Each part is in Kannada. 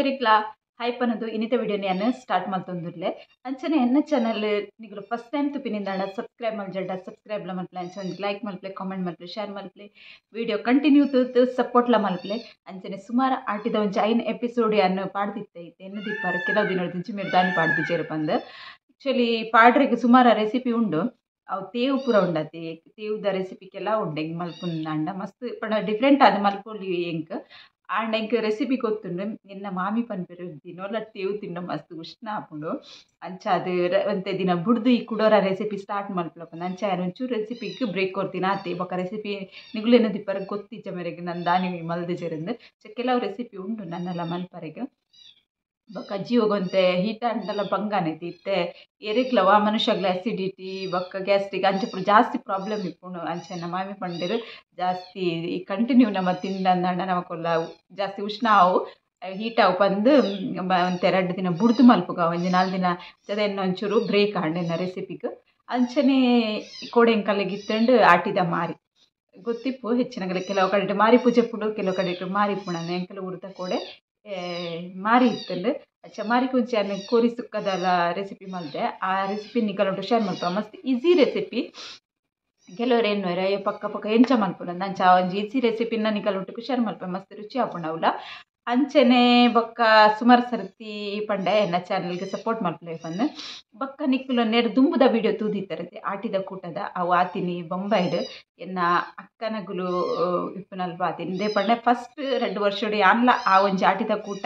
ಎಂಕರಿಕ್ಲ ಹೈಪ್ ಅನ್ನೋದು ಇನ್ನಿತ ವಿಡಿಯೋನ ಸ್ಟಾರ್ಟ್ ಮಾಡ್ತಂದಿರ್ಲೆ ಅಂಚನೆ ಎನ್ನ ಚಾನಲ್ ನಿಗಳು ಫಸ್ಟ್ ಟೈಮ್ ತುಪ್ಪಿನಿಂದ ಸಬ್ಸ್ಕ್ರೈಬ್ ಮಲ್ಜಡ್ಡ ಸಬ್ಸ್ಕ್ರೈಬ್ಲ ಮಲ್ಪಲೆ ಅಂಚನೆ ಲೈಕ್ ಮಲ್ಪಲೆ ಕಾಮೆಂಟ್ ಮಲ್ಪಲೆ ಶೇರ್ ಮಲ್ಪಲೆ ವಿಡಿಯೋ ಕಂಟಿನ್ಯೂ ತೂತು ಸಪೋರ್ಟ್ಲ ಮಲ್ಪಲೆ ಅಂಚನೆ ಸುಮಾರು ಆಟಿದ ಒಂಚ ಐನ್ ಎಪಿಸೋಡ್ ಅನ್ನು ಪಾಡ್ದಿತ್ತೆ ಎನ್ನ ದಿಪ್ಪಾರು ಕೆಲವು ದಿನದಿಂದ మీరు దాన్ని పాడిపించారు పంద యాక్చువల్లీ పాడ్రికి సుమారు రెసిపీ ఉండు ಅವು ತೇವು ಪೂರ ಉಂಡತಿ ತೇವುದ ರೆಸಿಪಿಗೆಲ್ಲ ಉಂಡು ಹೆಂಗೆ ಮಲ್ಪುಂಡ ಮಸ್ತ್ ಪಂಡ ಡಿಫ್ರೆಂಟ್ ಅದು ಮಲ್ಪೊಲಿ ಎಂಕ್ ಆಂಡ್ ಎಂಕ್ ರೆಸಿಪಿ ಗೊತ್ತುಂಡು ನಿನ್ನ ಮಾಮಿ ಪನ್ಪೆರು ದಿನೋಲ ತೇವು ತಿಂಡ ಮಸ್ತ್ ಉಷ್ಣ ಆಪುಂಡು ಅಂಚ ಅದು ಒಂತೆ ದಿನ ಬುಡ್ದು ಈ ಕುಡೋರ ರೆಸಿಪಿ ಸ್ಟಾರ್ಟ್ ಮಲ್ಪಲಪ್ಪ ಅಂಚ ಒಂಚೂರು ರೆಸಿಪಿಗೆ ಬ್ರೇಕ್ ಕೊಡ್ತೀನಿ ಆತೆ ಬೊಕ್ಕ ರೆಸಿಪಿ ನಿಗುಲೇನ ದಿಪ್ಪರ ಗೊತ್ತಿಜ್ಜ ಮೇರೆಗೆ ನಾನು ದಾನಿ ಮಲ್ದು ಜೆರಂದು ಕೆಲವು ರೆಸಿಪಿ ಉಂಡು ನನ್ನೆಲ್ಲ ಮಲ್ಪರೆಗೆ ಬೊಕ್ಕ ಜೀವಗೊಂತೆ ಹೀಟ ಅಂಟೆಲ್ಲ ಬಂಗಾನೈತಿ ಇತ್ತೆ ಎರಿಕ್ಲವ ಮನುಷ್ಯಗ್ಲ ಆಸಿಡಿಟಿ ಬೊಕ್ಕ ಗ್ಯಾಸ್ಟ್ರಿಕ್ ಅಂಚಪುರ ಜಾಸ್ತಿ ಪ್ರಾಬ್ಲಮ್ ಇಪ್ಪುಂಡು ಅಂಚೆನ ಮಾಮಿ ಪಂಡೇರು ಜಾಸ್ತಿ ಕಂಟಿನ್ಯೂ ನಮ್ಮ ತಿಂದಂಡ ನಮಕೊಲ್ಲ ಜಾಸ್ತಿ ಉಷ್ಣ ಅವು ಹೀಟ್ ಅವು ಬಂದು ಒಂತೆ 2 ದಿನ ಬುಡ್ದು ಮಲ್ಪುಗ ಒಂದು 4 ದಿನ ಜದ ಒಂಚೂರು ಬ್ರೇಕ್ ಆಂಡೆನ ರೆಸಿಪಿಗೆ ಅಂಚನೆ ಕೋಡೆಂಕಲ್ಲಿಗಿತ್ತಂಡು ಆಟಿದ ಮಾರಿ ಗೊತ್ತಿಪ್ಪು ಹೆಚ್ಚಿನಗಲ ಕೆಲವು ಕಡೆ ಮಾರಿ ಪೂಜೆ ಪುಡು ಕೆಲವು ಕಡೆ ಮಾರಿ ಪುಣನ ಎಂಕಲು ಉರ್ದ ಕೋಡೆ ಮಾರಿ ಇತ್ತಂಡು ಅಚ್ಚ ಮಾರಿ ಕುಂಚೆ ಅನ್ನ ಕೋರಿ ಸುಕ್ಕದಲ್ಲ ರೆಸಿಪಿ ಮಾಡಿದೆ ಆ ರೆಸಿಪಿ ನಿಕಲೊಟ್ಟು ಶೇರ್ ಮಾಡ್ತಾವ ಮಸ್ತ್ ಈಸಿ ರೆಸಿಪಿ ಕೆಲವರು ಏನು ಅಯ್ಯೋ ಪಕ್ಕ ಎಂಚ ಮಲ್ಪುನ ಅಂಚ ಒಂಜಿ ಈಸಿ ರೆಸಿಪಿನ ನಿಕಲೊಟ್ಟು ಶೇರ್ ಮಲ್ಪ ಮಸ್ತ್ ರುಚಿ ಆಪುಂಡು ಅವಲ ಅಂಚನೆ ಬೊಕ್ಕ ಸುಮಾರು ಸರ್ತಿ ಪಂಡ ಎನ್ನ ಚಾನಲ್ಗೆ ಸಪೋರ್ಟ್ ಮಲ್ಪಲೆ ಬಂದು ಬೊಕ್ಕ ನಿಕ್ಕಲು ನೆಡ್ ದುಂಬುದ ವಿಡಿಯೋ ತೂದಿತ್ತರತೆ ಆಟಿದ ಕೂಟದ ಅವು ಆತಿನಿ ಬೊಂಬೈಡ್ ಎನ್ನ ಅಕ್ಕನಗುಲು ಇಪ್ಪನಲ್ಪ ಆತಿನಿ ದೇ ಪಂಡ ಫಸ್ಟ್ 2 ವರ್ಷಡಿ ಆನ್ಲ ಆ ಒಂಜಿ ಆಟಿದ ಕೂಟ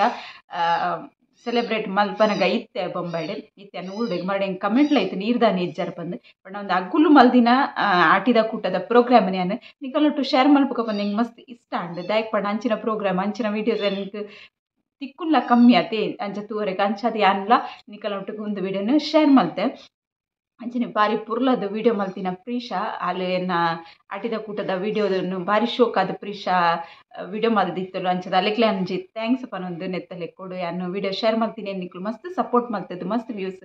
ಸೆಲೆಬ್ರೇಟ್ ಮಲ್ಪನಗ ಇತ್ತೆ ಬೊಂಬೈಡ್ ಇತ್ತೆ ಊರ್ಡೆಗೆ ಮಾಡಿ ಹೆಂಗೆ ಕಮೆಂಟ್ಲ ಐತೆ ನೀರ್ದಾನಿ ಇಜ್ಜಾರ ಬಂದು ಬಟ್ ಒಂದು ಅಗ್ಗುಲು ಮಲ್ದಿನ ಆಟಿದ ಕೂಟದ ಪ್ರೋಗ್ರಾಮ್ ನಾನು ನಿಕಲೊಟ್ಟು ಶೇರ್ ಮಲ್ಪಕ ಬಂದು ಹೆಂಗೆ ಮಸ್ತ್ ಇಷ್ಟ ಅಂಡು ದಾಯಕ್ ಪಂಡ ಅಂಚಿನ ಪ್ರೋಗ್ರಾಮ್ ಅಂಚಿನ ವೀಡಿಯೋಸ್ ನನಗೆ ತಿಕ್ಕುಲ್ಲ ಕಮ್ಮಿ ಆತೆ ಅಂಚ ತೂವರೆಗೆ ಅಂಚದು ಯಾನ್ಲ ನಿಕಲೊಟ್ಟು ಒಂದು ವೀಡಿಯೋನ ಶೇರ್ ಮಲ್ತೆ ಅಂಚನೆ ಬಾರಿ ಪುರ್ಲದ ವೀಡಿಯೋ ಮಲ್ತಿನ ಪ್ರೀಶಾ ಅಲ್ಲಿ ಎನ್ನ ಆಟಿದ ಕೂಟದ ವೀಡಿಯೋದನ್ನು ಬಾರಿ ಶೋಕ್ ಆದ ಪ್ರೀಶಾ ವಿಡಿಯೋ ಮಲ್ದಿತ್ತಲು ಅಂಚದ ಅಲೆಕ್ಲೆ ಅಂಜಿ ಥ್ಯಾಂಕ್ಸ್ ಪನೊಂದು ನೆತ್ತಲೆ ಕೊಡು ಯಾನು ವಿಡಿಯೋ ಶೇರ್ ಮಲ್ತೀನಿ ನಿಕ್ಲು ಮಸ್ತ್ ಸಪೋರ್ಟ್ ಮಲ್ತದ್ದು ಮಸ್ತ್ ವ್ಯೂಸ್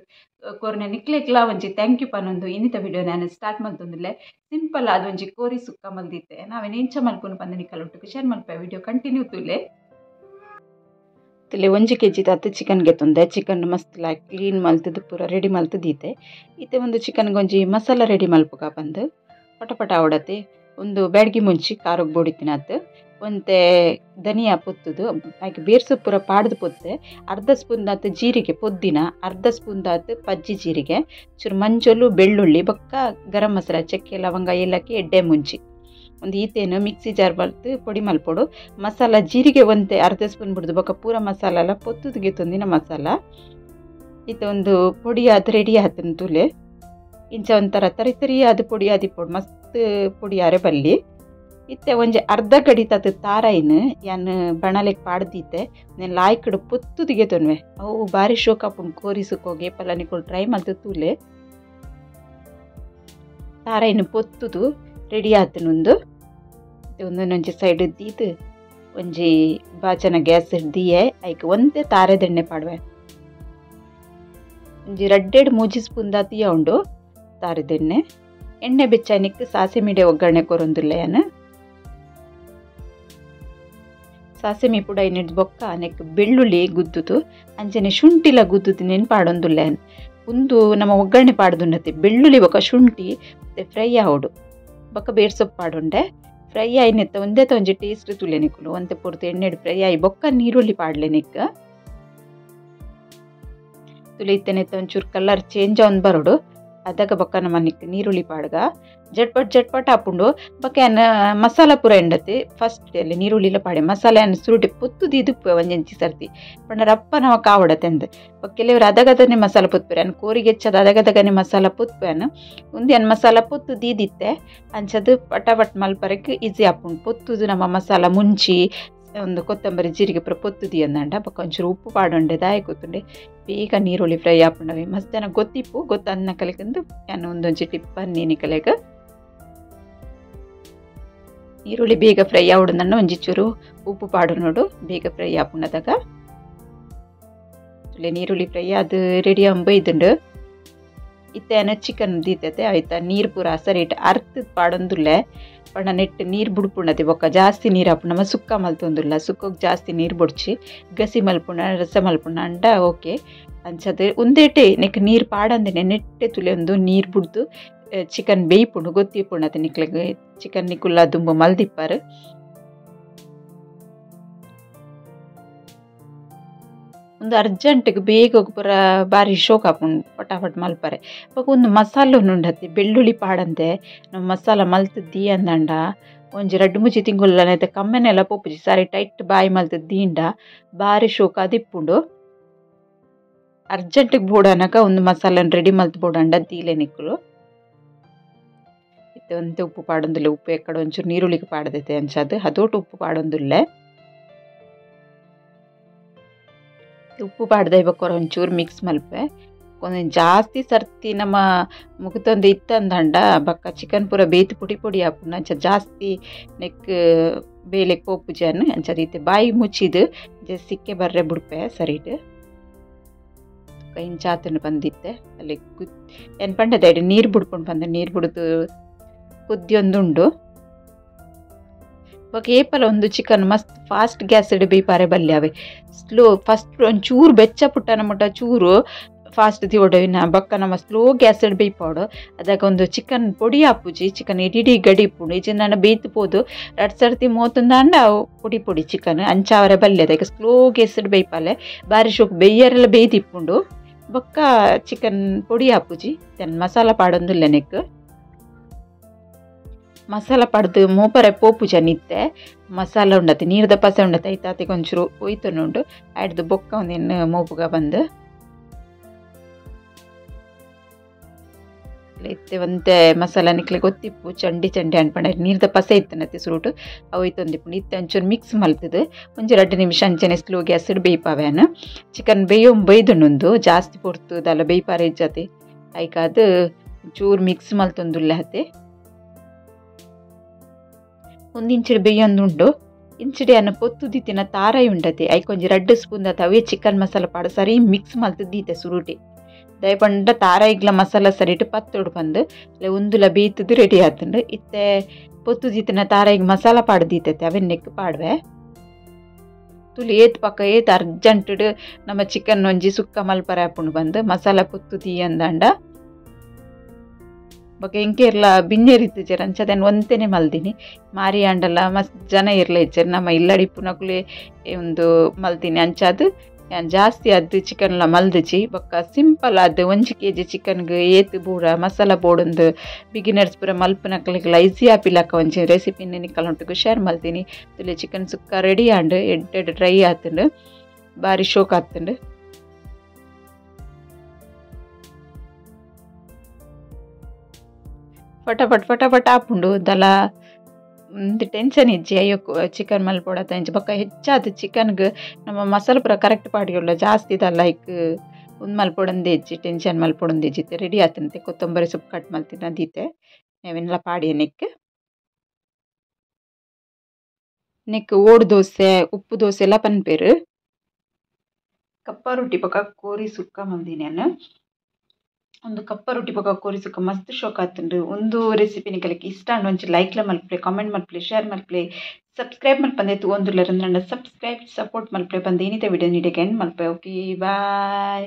ಕೋರ್ನೆ ನಿಕ್ಲೆಕ್ಲ ಒಂಜಿ ಥ್ಯಾಂಕ್ ಯು ಪನೊಂದು ಇನ್ನಿತ ವಿಡಿಯೋ ನಾನು ಸ್ಟಾರ್ಟ್ ಮಲ್ತೊಂದಿಲ್ಲೆ ಸಿಂಪಲ್ ಅದು ಒಂಜಿ ಕೋರಿ ಸುಕ್ಕ ಮಲ್ದಿತ್ತೆ ನಾವೇನು ಎಂಚ ಮಲ್ಪುನು ಪಂದ ನಿಕ್ಕಲೊಟ್ಟಿಗೆ ಶೇರ್ ಮಲ್ಪೆ ವಿಡಿಯೋ ಕಂಟಿನ್ಯೂ ತುಲೆ ಇಲ್ಲಿ 1 kg ತಾತು ಚಿಕನ್ಗೆ ತೊಂದೆ ಚಿಕನ್ ಮಸ್ತ್ ಕ್ಲೀನ್ ಮಲ್ತದ್ದು ಪೂರ ರೆಡಿ ಮಲ್ತದೀತೆ ಇತ್ತೆ ಒಂದು ಚಿಕನ್ಗೆ ಒಂಜಿ ಮಸಾಲ ರೆಡಿ ಮಲ್ಪುಗ ಬಂದು ಪಟಪಟ ಅವಡತೆ ಒಂದು ಬ್ಯಾಡ್ಗಿ ಮುಂಚಿ ಖಾರಕ್ಕೆ ಬೋಡಿತಿನತ್ತು ಒಂತೆ ಧನಿಯಾ ಪೊತ್ತುದು ಹಾಗೆ ಬೇರ್ಸು ಪೂರ ಪಾಡ್ದು ಪೊತ್ತೆ ಅರ್ಧ ಸ್ಪೂನ್ ದಾತು ಜೀರಿಗೆ ಪೊದ್ದಿನ ಅರ್ಧ ಸ್ಪೂನ್ ದಾತು ಪಜ್ಜಿ ಜೀರಿಗೆ ಚೂರು ಮಂಜೊಲು ಬೆಳ್ಳುಳ್ಳಿ ಬೊಕ್ಕ ಗರಂ ಮಸಾಲ ಚಕ್ಕೆ ಲವಂಗ ಏಲಕ್ಕಿ ಎಡ್ಡೆ ಮುಂಚಿ ಒಂದು ಈತೇನು ಮಿಕ್ಸಿ ಜಾರ್ ಬರ್ತು ಪೊಡಿ ಮಲ್ಪೊಡು ಮಸಾಲ ಜೀರಿಗೆ ಒಂತೆ ಅರ್ಧ ಸ್ಪೂನ್ ಬಿಡ್ದು ಬೊಕ್ಕ ಪೂರ ಮಸಾಲ ಎಲ್ಲ ಪೊತ್ತುದಿಗೆ ತೊಂದಿನ ಮಸಾಲ ಇದು ಒಂದು ಪೊಡಿ ಅದು ರೆಡಿ ಆತನ ತುಲೆ ಇಂಚ ಒಂಥರ ತರಿ ಅದು ಪೊಡಿ ಆದಿಪ್ಪೊಡು ಮಸ್ತ್ ಪೊಡಿ ಯಾರೆ ಬಲ್ಲಿ ಇತ್ತೆ ಒಂಜಿ ಅರ್ಧ ಗಡಿ ತತ್ ತಾರಾಯಿನ ಯಾನು ಬಣಲೆಗೆ ಪಾಡ್ದಿತ್ತೆ ನಾನು ಲಾಯ್ಕಡು ಪೊತ್ತುದಿಗೆ ತೊನ್ವೆ ಅವು ಬಾರಿ ಶೋಕ್ ಆಪುಂಡು ಕೋರಿ ಸುಕ್ಕೋಗಿ ಪಲ್ಲ ನಿಕೊಳು ಟ್ರೈ ಮಲ್ತು ತೂಲೆ ತಾರಾಯಿನ ಪೊತ್ತುದು ರೆಡಿ ಆತನೊಂದು ಒಂದೊಂದೊಂಜಿ ಸೈಡ್ ದೀದು ಒಂಜಿ ಬಾಚನ ಗ್ಯಾಸ್ ದಿಯೆ ಐಕೆ ಒಂದೇ ತಾರೆದೆಣ್ಣೆ ಪಾಡ್ವೆ ಒಂಜಿ 2-3 ಸ್ಪೂನ್ ದಾತಿಯ ಉಂಡು ತಾರೆದೆಣ್ಣೆ ಎಣ್ಣೆ ಬೆಚ್ಚಾನಿಕ್ಕೆ ಸಾಸಿಮಿಡೆ ಒಗ್ಗರಣೆ ಕೊರೊಂದುಲ್ಲೆ ಯಾನು ಸಾಸಿಮಿ ಪುಡ ಇನ್ನಿಡ್ದು ಬೊಕ್ಕ ನೆಕ್ ಬೆಳ್ಳುಳ್ಳಿ ಗುದ್ದುದು ಅಂಚನೆ ಶುಂಠಿಲ ಗುದ್ದುದು ನೆನ್ಪಾಡೊಂದುಲ್ಲೆ ಒಂದು ನಮ್ಮ ಒಗ್ಗರಣೆ ಪಾಡ್ದುಂಡತೆ ಬೆಳ್ಳುಳ್ಳಿ ಬೊಕ್ಕ ಶುಂಠಿ ಮತ್ತೆ ಫ್ರೈ ಆವಡು ಬೊಕ್ಕ ಬೇರ್ಸೊಪ್ಪು ಪಾಡುಂಡೆ ಫ್ರೈ ಆಯ್ನೆತ್ತ ಒಂದೇ ಒಂಜಿ ಟೇಸ್ಟ್ ತುಲೆ ನಿಕ್ಕಲು ಒಂತೆ ಪೂರ್ತಿ ಎಣ್ಣೆಡು ಫ್ರೈ ಆಯಿ ಬೊಕ್ಕ ನೀರುಳ್ಳಿ ಪಾಡ್ಲೆ ನಿಕ್ಕ ತುಲೆ ಇತ್ತನೆತ್ತ ಒಂಚೂರು ಕಲರ್ ಚೇಂಜ್ ಆನ್ ಬರೋಡು ಅದಾಗ ಬೊಕ್ಕ ನಮ್ಮ ನಿಕ್ಕ ನೀರುಳ್ಳಿ ಪಾಡ್ಗ ಜಟ್ಪಟ್ ಹಾಪುಂಡು ಬೊಕ್ಕ ಏನ ಮಸಾಲ ಪೂರ ಎಂಡತೆ ಫಸ್ಟ್ ಅಲ್ಲಿ ನೀರುಳ್ಳಿಲ ಪಾಡೆ ಮಸಾಲೆ ಅನ್ನ ಸುರುಟಿ ಪೊತ್ತುದು ಇದು ಒಂಜಂಚಿ ಸರ್ತಿ ಪಂಡ ರಪ್ಪ ನಾವು ಕಾವಡತೆ ಅಂದೆ ಕೆಲವರು ಅದಗದನೆ ಮಸಾಲ ಪೊತ್ಪೇರೆ ಅನ್ನ ಕೋರಿಗೆ ಹೆಚ್ಚದ ಅದಗದಗನೆ ಮಸಾಲ ಪೊತ್ಪೇನು ಉಂದಿ ಅನ್ನ ಮಸಾಲ ಪೊತ್ತು ದೀದಿತ್ತೆ ಅಂಚದು ಪಟಪಟ್ ಮಲ್ಪರಕ್ಕೆ ಈಸಿ ಹಾಪುಂಡು ಪೊತ್ತುದು ನಮ್ಮ ಮಸಾಲ ಮುಂಚಿ ಒಂದು ಕೊತ್ತಂಬರಿ ಜೀರಿಗೆ ಪೂರ ಪೊತ್ತುದಿ ಅಂದಂಡ ಬೊಕ್ಕ ಒಂಚೂರು ಉಪ್ಪು ಪಾಡುಂಡೆ ದಾಯ ಕೂತುಂಡೆ ಬೇಗ ನೀರುಳ್ಳಿ ಫ್ರೈ ಹಾಪುಂಡವೆ ಮಸ್ತ್ ಜನ ಗೊತ್ತಿಪ್ಪು ಗೊತ್ತನ್ನ ಕಲೆಕಂದು ನಾನು ಒಂದೊಂಜಿ ಟಿಪ್ ಅನ್ನೇನಿ ಕಲೆಗ ಈರುಳ್ಳಿ ಬೇಗ ಫ್ರೈ ಆವಡನ್ನ ಒಂಜಿ ಚೂರು ಉಪ್ಪು ಪಾಡು ನೋಡು ಬೇಗ ಫ್ರೈ ಆಪುಂಡದಾಗ ನೀರುಳ್ಳಿ ಫ್ರೈ ಅದು ರೆಡಿ ಅಂಬ ಇದುಂಡು ಇತ್ತೇನ ಚಿಕನ್ ದೀತೈತೆ ಆಯ್ತಾ ನೀರು ಪೂರ ಸರಿಟ್ ಅರ್ಥ ಪಾಡೊಂದುಲ್ಲ ಪಂಡ ನೆಟ್ ನೀರು ಬುಡ್ಪುಂಡತೆ ಬೊಕ್ಕ ಜಾಸ್ತಿ ನೀರು ಹಾಪುಂಡು ನಮ್ಮ ಸುಕ್ಕ ಮಲ್ತೊಂದುಲ್ಲ ಸುಕ್ಕೋಗಿ ಜಾಸ್ತಿ ನೀರು ಬುಡ್ಚಿ ಗಸಿ ಮಲ್ಪುಂಡ ರಸ ಮಲ್ಪುಂಡ ಅಂಡ ಓಕೆ ಅಂಚದು ಒಂದೇಟೆ ನೆಕ್ ನೀರು ಪಾಡಂದಿನ ನೆಟ್ಟೆ ತುಲೆ ಒಂದು ನೀರು ಬುಡ್ದು ಚಿಕನ್ ಬೇಯ್ಪುಂಡು ಗೊತ್ತಿಪ್ಪುಂಡತೆ ನಿಕ್ಲೆಗೆ ಚಿಕನ್ ನಿಕ್ಕುಲ್ಲ ದುಂಬು ಮಲ್ದಿಪ್ಪಾರು ಒಂದು ಅರ್ಜೆಂಟ್ಗೆ ಬೇಗ ಪೂರ ಬಾರಿ ಶೋಕ್ ಹಾಪುಂಡು ಪಟಾಪಟ್ ಮಲ್ಪರೆ ಇವಾಗ ಒಂದು ಮಸಾಲೆ ಉಂಡತಿ ಬೆಳ್ಳುಳ್ಳಿ ಪಾಡಂತೆ ನಾವು ಮಸಾಲ ಮಲ್ತದ್ದಿ ಅಂದಂಡ ಒಂಜಿ 2-3 ತಿಂಗುಲನೈತೆ ಕಮ್ಮೆನೆಲ್ಲ ಪೊಪ್ಪುಜಿ ಸಾರಿ ಟೈಟ್ ಬಾಯಿ ಮಲ್ತದ್ದೀಂಡ ಬಾರಿ ಶೋಕ್ ಅದಿಪ್ಪುಂಡು ಅರ್ಜೆಂಟಿಗೆ ಬೋಡನಕ ಒಂದು ಮಸಾಲೆನ ರೆಡಿ ಮಲ್ತು ಬೋಡಂಡ ದೀಲೆ ನಿಕ್ಕುಲು ಇತ್ತೆ ಒಂತೆ ಉಪ್ಪು ಪಾಡೊಂದುಲ್ಲೆ ಉಪ್ಪು ಎಕ್ಕಡ ಒಂಚೂರು ನೀರುಳ್ಳಿಗೆ ಪಾಡದೈತೆ ಅಂಚದು ಅದೋಟು ಉಪ್ಪು ಪಾಡೊಂದುಲ್ಲೆ ಉಪ್ಪು ಪಾಡ್ದೆ ಇವಾಗ ಒಂಚೂರು ಮಿಕ್ಸ್ ಮಲ್ಪೆ ಒಂದೊಂದು ಜಾಸ್ತಿ ಸರ್ತಿ ನಮ್ಮ ಮುಗಿತೊಂದು ಇತ್ತಂದಂಡ ಬಕ್ಕ ಚಿಕನ್ ಪೂರ ಬೇಯ್ತು ಪುಡಿ ಪುಡಿ ಹಾಪುಂಡು ಅಂಚ ಜಾಸ್ತಿ ನೆಕ್ ಬೇಲೆಗೆ ಪೋಪುಜನ್ ಅಂಚದೈತೆ ಬಾಯಿ ಮುಚ್ಚಿದು ಸಿಕ್ಕೆ ಬರ್ರೆ ಬುಡ್ಪೆ ಸರಿಟ್ ಇಂಚಾತನು ಬಂದಿತ್ತೆ ಅಲ್ಲಿ ಏನು ಪಂಡದ ನೀರು ಬುಡ್ಕೊಂಡು ಬಂದೆ ನೀರು ಬುಡ್ದು ಕುದ್ದಿಯೊಂದುಂಡು ಇವಾಗ ಏಪಲ ಒಂದು ಚಿಕನ್ ಮಸ್ತ್ ಫಾಸ್ಟ್ ಗ್ಯಾಸ್ ಇಡಿ ಬೇಯ್ಪಾರೆ ಬಲ್ಯಾವೆ ಸ್ಲೋ ಫಸ್ಟ್ ಒಂಚೂರು ಬೆಚ್ಚ ಪುಟ್ಟನ ಮುಟ್ಟ ಚೂರು ಫಾಸ್ಟ್ ತಿವಡವಿನ ಬಕ್ಕ ನಮ್ಮ ಸ್ಲೋ ಗ್ಯಾಸ್ ಇಡಿ ಬೇಯ್ಪಾಡು ಅದಾಗ ಒಂದು ಚಿಕನ್ ಪೊಡಿ ಹಾಪುಜಿ ಚಿಕನ್ ಇಡೀ ಗಡಿ ಇಪ್ಪುಂಡು ಈಜಿನ ಬೇಯ್ತು ಪೋದು 2 ಸರ್ತಿ 31 ಅಂಡ ಪೊಡಿ ಪೊಡಿ ಚಿಕನ್ ಅಂಚಾವರೆ ಬಲ್ಲೆ ಅದಕ್ಕೆ ಸ್ಲೋ ಗ್ಯಾಸ್ ಇಡಿ ಬೇಯ್ಪಾಲೆ ಬಾರಿ ಶೋಕ್ ಬೆಯ್ಯರೆಲ್ಲ ಬೇಯ್ದಿಪ್ಪುಂಡು ಬೊಕ್ಕ ಚಿಕನ್ ಪೊಡಿ ಹಾಪುಜಿ ದೆನ್ ಮಸಾಲ ಪಾಡೊಂದುಲ್ಲೆ ನೆಕ್ ಮಸಾಲ ಪಡ್ದು ಮೋಪರೆ ಪೋಪುಜ ನಿತ್ತೆ ಮಸಾಲ ಉಂಡತೆ ನೀರ್ದ ಪಸೆ ಉಂಡತೆ ಐತಾತಿಗೆ ಒಂಚೂರು ಒಯ್ತನುಂಡು ಆಯ್ದು ಬೊಕ್ಕ ಒಂದಿನ್ನು ಮೋಪುಗ ಬಂದು ಇತ್ತೆ ಒಂತೆ ಮಸಾಲ ನಿಕ್ಲೆ ಗೊತ್ತಿಪ್ಪು ಚಂಡಿ ಅನ್ಪಂಡ ನೀರ್ದ ಪಸೆ ಇತ್ತನತ್ತೆ ಸುರುಟು ಅವೈತೊಂದಿಪ್ಪುಂಡು ಇತ್ತೆ ಒಂಚೂರು ಮಿಕ್ಸ್ ಮಲ್ತದು ಒಂಚೂರು 2 ನಿಮಿಷ ಅಂಚನೆ ಸ್ಲೋ ಗ್ಯಾಸ್ ಇಡ್ ಬೇಯ್ಪಾವೇನು ಚಿಕನ್ ಬೈದುಂಡು ಜಾಸ್ತಿ ಪೊರ್ತು ಅದೆಲ್ಲ ಬೇಯ್ಪಾರೆ ಇಜ್ಜತೆ ಐಕಾದು ಚೂರು ಮಿಕ್ಸ್ ಮಲ್ತೊಂದುಲ್ಲ ಹತ್ತೆ ಒಂದು ಇಂಚಿಡು ಬೇಯೊಂದುಂಡು ಇಂಚಿಡೆ ಅನ್ನ ಪೊತ್ತು ದಿತ್ತಿನ ತಾರಾಯಿ ಉಂಡತೆ ಐಕೊಂಜಿ 2 ಸ್ಪೂನ್ ಅವೇ ಚಿಕನ್ ಮಸಾಲ ಪಾಡ ಸರಿ ಮಿಕ್ಸ್ ಮಲ್ತು ದೀತೆ ಸುರುಟಿ ದಯಪಂಡ ತಾರಾಯಿಗ್ಲ ಮಸಾಲ ಸರಿಟ್ಟು ಪತ್ತೋಡು ಬಂದು ಒಂದುಲ ಬೇಯ್ತದು ರೆಡಿ ಆತುಂಡು ಇತ್ತೆ ಪೊತ್ತು ದಿತ್ತಿನ ತಾರಾಯಿಗೆ ಮಸಾಲ ಪಾಡು ದೀತೈತೆ ಅವೇ ನೆಕ್ ಪಾಡ್ವೆ ತುಳು ಏತ್ ಪಕ್ಕ ಏತ್ ಅರ್ಜೆಂಟ್ ನಮ್ಮ ಚಿಕನ್ ಒಂಜಿ ಸುಕ್ಕ ಮಲ್ಪರೆ ಹಾಪುಂಡು ಬಂದು ಮಸಾಲ ಪೊತ್ತು ಅಂದಂಡ ಬೊಕ ಎಂಕೇರ್ಲ ಬಿಂಜೆರಿತ್ತು ಜರ ಅಂಚದನ್ನು ಒಂತೆನೆ ಮಲ್ದಿನಿ ಮಾರಿ ಆಂಡಲ್ಲ ಮಸ್ತ್ ಜನ ಇರ್ಲ ಇಜ್ಜರ್ ನಮ್ಮ ಇಲ್ಲಡಿ ಪುನಕುಲೆ ಒಂದು ಮಲ್ತೀನಿ ಅಂಚಾದು ಜಾಸ್ತಿ ಅದು ಚಿಕನ್ಲ ಮಲ್ದಿಜಿ ಬೊಕ್ಕ ಸಿಂಪಲ್ ಅದು 1 kg ಚಿಕನ್ಗೆ ಏತು ಬೂರ ಮಸಾಲ ಬೋಡೊಂದು ಬಿಗಿನರ್ಸ್ ಪೂರ ಮಲ್ಪನಕ್ಲೆಗ್ಲ ಈಸಿ ಆಪಿಲಕ್ಕ ಒಂಜಿ ರೆಸಿಪಿನ ನಿಕ್ಕಲೊಂಟಿಗೆ ಶೇರ್ ಮಲ್ತೀನಿ ತುಲೆ ಚಿಕನ್ ಸುಕ್ಕ ರೆಡಿ ಆಂಡು ಎಡ್ಡೆಡ್ ಡ್ರೈ ಆತುಂಡು ಬಾರಿ ಶೋಕ್ ಆತುಂಡು ಫಟಾಫಟ್ ಆಪುಂಡು ದಲ ಒಂದು ಟೆನ್ಷನ್ ಇಜ್ಜಿ ಅಯ್ಯೋ ಚಿಕನ್ ಮಲ್ಪೊಡತ ಇಂಚ ಬೊಕ್ಕ ಹೆಚ್ಚಾದ ಚಿಕನ್ಗೆ ನಮ್ಮ ಮಸಾಲ ಪೂರ ಕರೆಕ್ಟ್ ಪಾಡಿಯೋಲ್ಲ ಜಾಸ್ತಿ ದ ಲೈಕ್ ಒಂದು ಮಲ್ಪೊಡಂದೆ ಇಜ್ಜಿ ಟೆನ್ಷನ್ ಮಲ್ಪೊಡಂದೆ ಇಜ್ಜಿತ್ತೆ ರೆಡಿ ಆತಂತೆ ಕೊತ್ತಂಬರಿ ಸೊಪ್ಪು ಕಟ್ ಮಲ್ತಿನ ದೀತೆ ನಾವೆಲ್ಲ ಪಾಡಿಯ ನೆಕ್ ಓಡು ದೋಸೆ ಉಪ್ಪು ದೋಸೆ ಎಲ್ಲ ಪನ್ಪೇರು ಕಪ್ಪ ರೊಟ್ಟಿ ಬೊಕ ಕೋರಿ ಸುಕ್ಕ ಮಲ್ದಿನೇನು ಒಂದು ಕಪ್ಪ ರೊಟ್ಟಿ ಪಕ್ಕ ಕೋರಿ ಸುಕ್ಕ ಮಸ್ತ್ ಶೋಕ್ ಆತುಂಡು ಒಂದು ರೆಸಿಪಿ ನಿಕಲಿಕ್ಕೆ ಇಷ್ಟ ಅಂಡ್ ಒಂಚೂರು ಲೈಕ್ಲ ಮಲ್ಪಲೆ ಕಾಮೆಂಟ್ ಮಲ್ಪಲೆ ಶೇರ್ ಮಲ್ಪಲೆ ಸಬ್ಸ್ಕ್ರೈಬ್ ಮಲ್ಪಂದೆ ತಗೊಂದುಲ್ಲರ ಸಬ್ಸ್ಕ್ರೈಬ್ ಸಪೋರ್ಟ್ ಮಲ್ಪಲೆ ಬಂದು ಏನಿದೆ ವಿಡಿಯೋ ನೀಡಿಗೆ ಎಂಡ್ ಮಲ್ಪೆ ಓಕೆ ಬಾಯ್.